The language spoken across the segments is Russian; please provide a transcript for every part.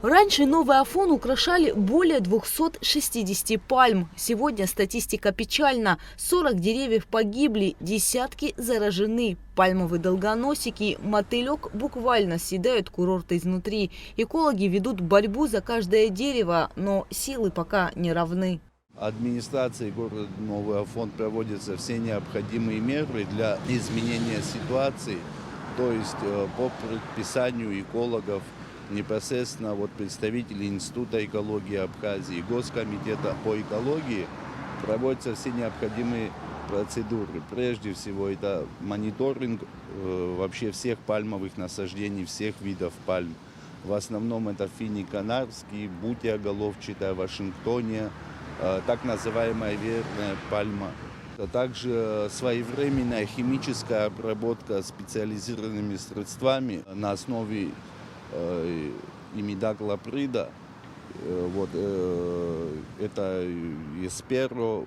Раньше Новый Афон украшали более 260 пальм. Сегодня статистика печальна. 40 деревьев погибли, десятки заражены. Пальмовые долгоносики, мотылек буквально съедают курорт изнутри. Экологи ведут борьбу за каждое дерево, но силы пока не равны. Администрацией города Новый Афон проводятся все необходимые меры для изменения ситуации, то есть по предписанию экологов, непосредственно представители Института экологии Абхазии, Госкомитета по экологии проводятся все необходимые процедуры. Прежде всего это мониторинг вообще всех пальмовых насаждений, всех видов пальм. В основном это финик канарский, бутия головчатая, вашингтония, так называемая верная пальма. А также своевременная химическая обработка специализированными средствами на основе имидаклоприда. Это Есперо,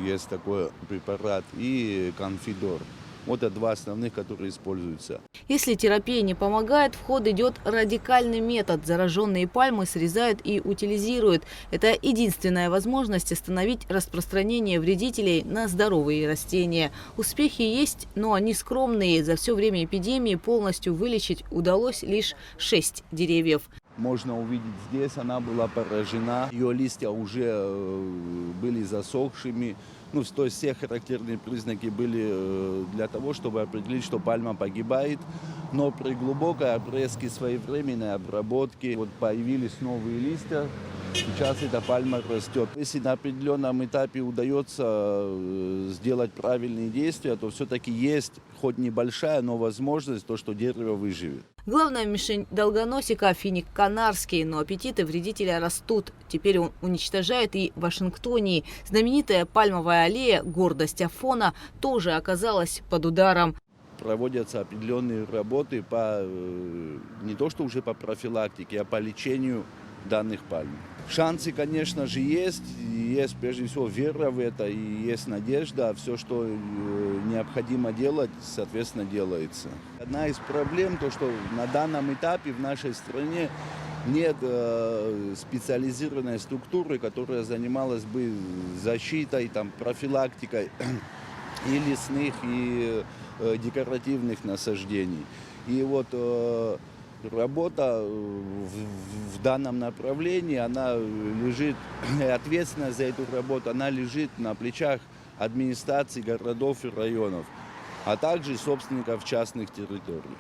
есть такой препарат, и Конфидор. Это два основных, которые используются. Если терапия не помогает, в ход идет радикальный метод. Зараженные пальмы срезают и утилизируют. Это единственная возможность остановить распространение вредителей на здоровые растения. Успехи есть, но они скромные. За все время эпидемии полностью вылечить удалось лишь 6 деревьев. Можно увидеть здесь, она была поражена, ее листья уже были засохшими. То есть все характерные признаки были для того, чтобы определить, что пальма погибает. Но при глубокой обрезке, своевременной обработке появились новые листья. Сейчас эта пальма растет. Если на определенном этапе удается сделать правильные действия, то все-таки есть, хоть небольшая, но возможность, что дерево выживет. Главная мишень долгоносика – финик канарский, но аппетиты вредителя растут. Теперь он уничтожает и Вашингтонии. Знаменитая пальмовая аллея, гордость Афона, тоже оказалась под ударом. Проводятся определенные работы не то что уже по профилактике, а по лечению данных пальм. Шансы, конечно же, есть. Есть прежде всего вера в это и есть надежда. Все, что необходимо делать, соответственно, делается. Одна из проблем, что на данном этапе в нашей стране нет специализированной структуры, которая занималась бы защитой, профилактикой и лесных, и декоративных насаждений. И работа в данном направлении, она лежит, ответственность за эту работу, она лежит на плечах администраций городов и районов, а также собственников частных территорий,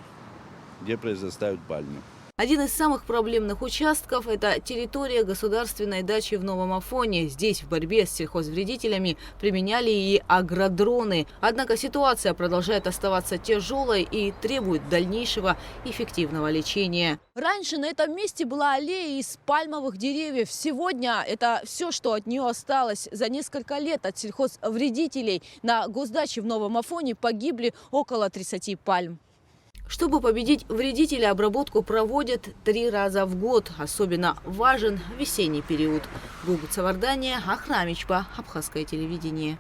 где произрастают пальмы. Один из самых проблемных участков – это территория государственной дачи в Новом Афоне. Здесь в борьбе с сельхозвредителями применяли и агродроны. Однако ситуация продолжает оставаться тяжелой и требует дальнейшего эффективного лечения. Раньше на этом месте была аллея из пальмовых деревьев. Сегодня это все, что от нее осталось. За несколько лет от сельхозвредителей на госдаче в Новом Афоне погибли около 30 пальм. Чтобы победить вредителя, обработку проводят 3 раза в год. Особенно важен весенний период. Гугуца Вардания, Ахрамичпа, Абхазское телевидение.